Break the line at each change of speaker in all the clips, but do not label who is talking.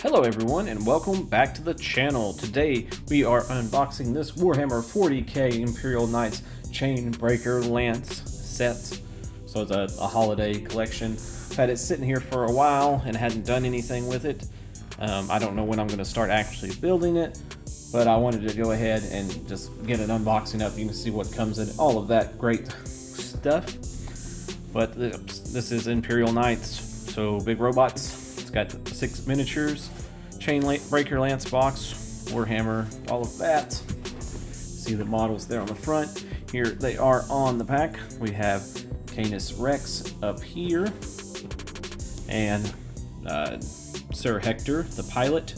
Hello everyone and welcome back to the channel. Today we are unboxing this Warhammer 40k Imperial Knights Chainbreaker Lance set. So it's a holiday collection. I've had it sitting here for a while and hadn't done anything with it. I don't know when I'm going to start actually building it, but I wanted to go ahead and just get an unboxing up. You can see what comes in, all of that great stuff. But this is Imperial Knights, so big robots. It's got 6 miniatures, Chainbreaker Lance box, Warhammer, all of that. See the models there on the front. Here they are on the back. We have Canis Rex up here, and Sir Hector, the pilot.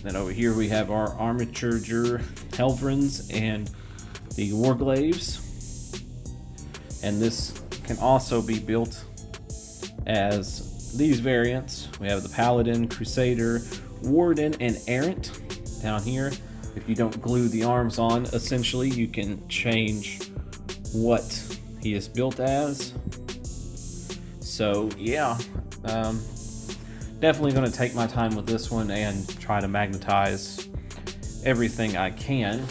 Then over here we have our armature Helverins and the Warglaves. And this can also be built as these variants. We have the Paladin, Crusader, Warden, and Errant down here. If you don't glue the arms on, essentially you can change what he is built as. So yeah, definitely going to take my time with this one and try to magnetize everything I can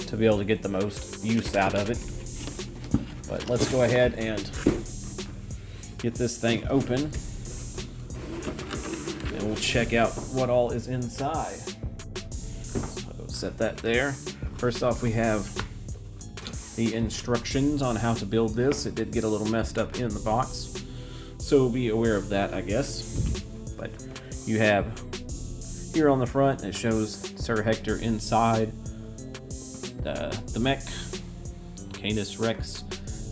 to be able to get the most use out of it. But let's go ahead and get this thing open, and we'll check out what all is inside. So set that there. First off, we have the instructions on how to build this. It did get a little messed up in the box, so be aware of that, I guess. But you have here on the front, it shows Sir Hector inside the mech, Canis Rex.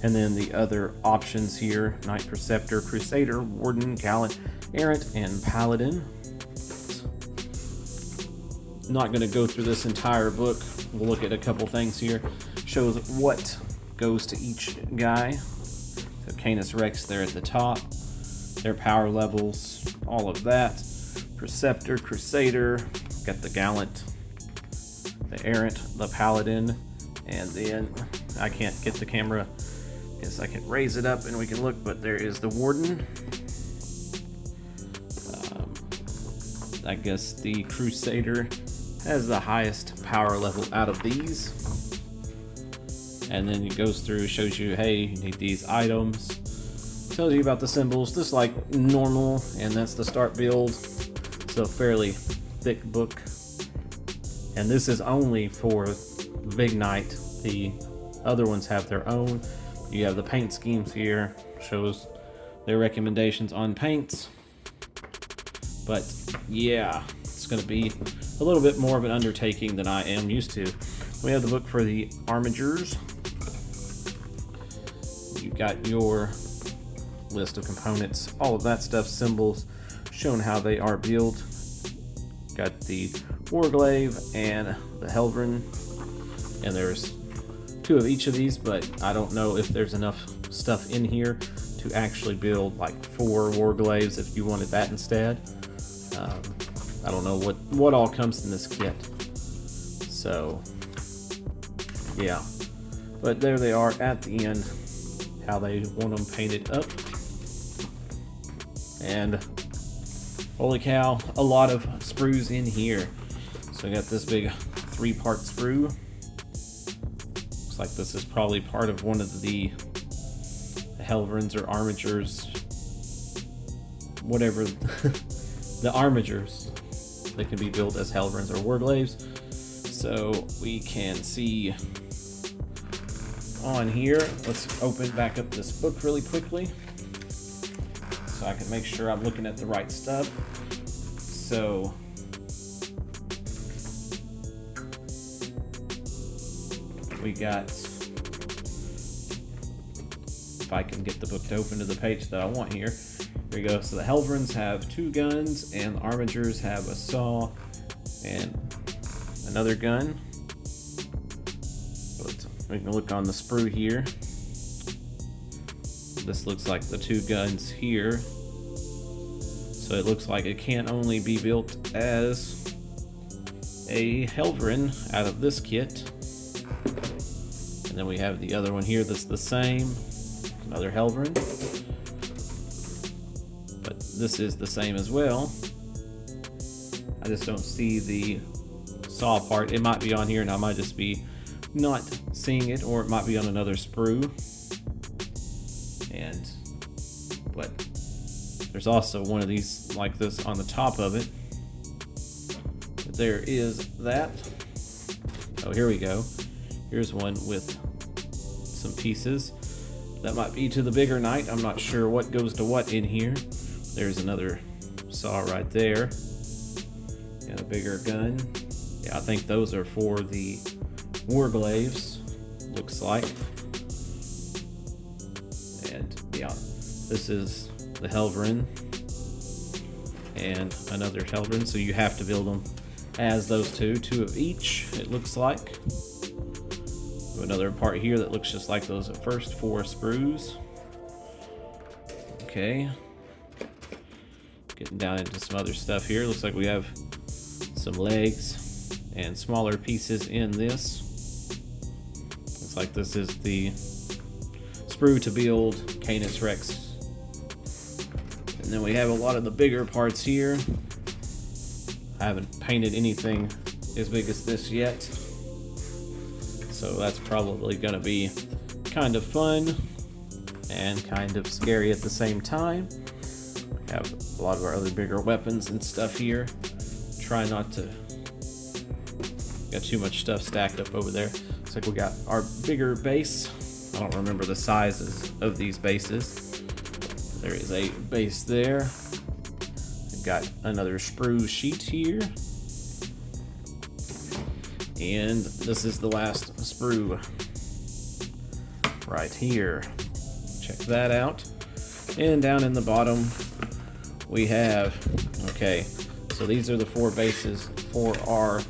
And then the other options here: Knight Preceptor, Crusader, Warden, Gallant, Errant, and Paladin. Not going to go through this entire book. We'll look at a couple things here. Shows what goes to each guy. So Canis Rex there at the top. Their power levels, all of that. Preceptor, Crusader, got the Gallant, the Errant, the Paladin, and then I can't get the camera. Yes, I can raise it up and we can look, but there is the Warden. I guess the Crusader has the highest power level out of these. And then it goes through, shows you, hey, you need these items. Tells you about the symbols, just like normal, and that's the start build. It's a fairly thick book. And this is only for Big Knight. The other ones have their own. You have the paint schemes here, shows their recommendations on paints. But yeah, it's going to be a little bit more of an undertaking than I am used to. We have the book for the armatures. You got your list of components, all of that stuff, symbols, showing how they are built. Got the Warglaive and the Helverin, and there's 2 of each of these, but I don't know if there's enough stuff in here to actually build like 4 Warglaives if you wanted that instead. I don't know what all comes in this kit. So yeah, but there they are at the end, how they want them painted up. And holy cow, a lot of sprues in here. So I got this big 3-part sprue. Like this is probably part of one of the Helverins or armatures, whatever. The armatures, they can be built as Helverins or Warglaves. So we can see on here, let's open back up this book really quickly so I can make sure I'm looking at the right stuff. So we got, if I can get the book to open to the page that I want here. Here we go. So the Helverins have 2 guns, and the armatures have a saw and another gun. But we can look on the sprue here. This looks like the 2 guns here. So it looks like it can only be built as a Helverin out of this kit. And then we have the other one here that's the same, another Helverin. but this is the same as well. I just don't see the saw part. It might be on here and I might just be not seeing it, or it might be on another sprue. But there's also one of these like this on the top of it. But there is that. Oh, here we go. Here's one with some pieces. That might be to the bigger knight. I'm not sure what goes to what in here. There's another saw right there. And a bigger gun. Yeah, I think those are for the warglaives, looks like. And yeah, this is the Helverin and another Helverin, so you have to build them as those two of each, it looks like. Another part here that looks just like those first 4 sprues. Okay, getting down into some other stuff here. Looks like we have some legs and smaller pieces in this. Looks like this is the sprue to build Canis Rex. And then we have a lot of the bigger parts here. I haven't painted anything as big as this yet, so that's probably going to be kind of fun and kind of scary at the same time. We have a lot of our other bigger weapons and stuff here. Try not to got too much stuff stacked up over there. Looks like we got our bigger base. I don't remember the sizes of these bases. There is a base there. We've got another sprue sheet here. And this is the last sprue right here. Check that out. And down in the bottom we have, okay, so these are the 4 bases for our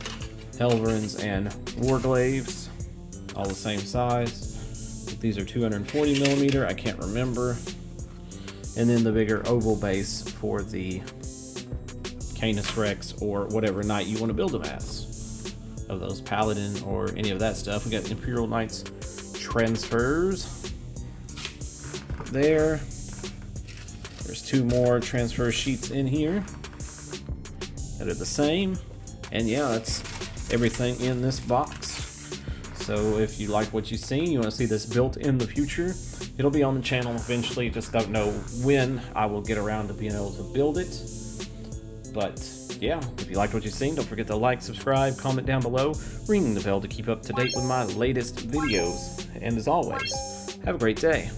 Helverins and Warglaives, all the same size. These are 240 millimeter, I can't remember. And then the bigger oval base for the Canis Rex or whatever knight you want to build them as. Of those paladin or any of that stuff. We got Imperial Knights transfers there. There's 2 more transfer sheets in here that are the same. And yeah, that's everything in this box. So if you like what you've seen, you want to see this built in the future, it'll be on the channel eventually. Just don't know when I will get around to being able to build it. But yeah, if you liked what you've seen, don't forget to like, subscribe, comment down below, ring the bell to keep up to date with my latest videos. And as always, have a great day.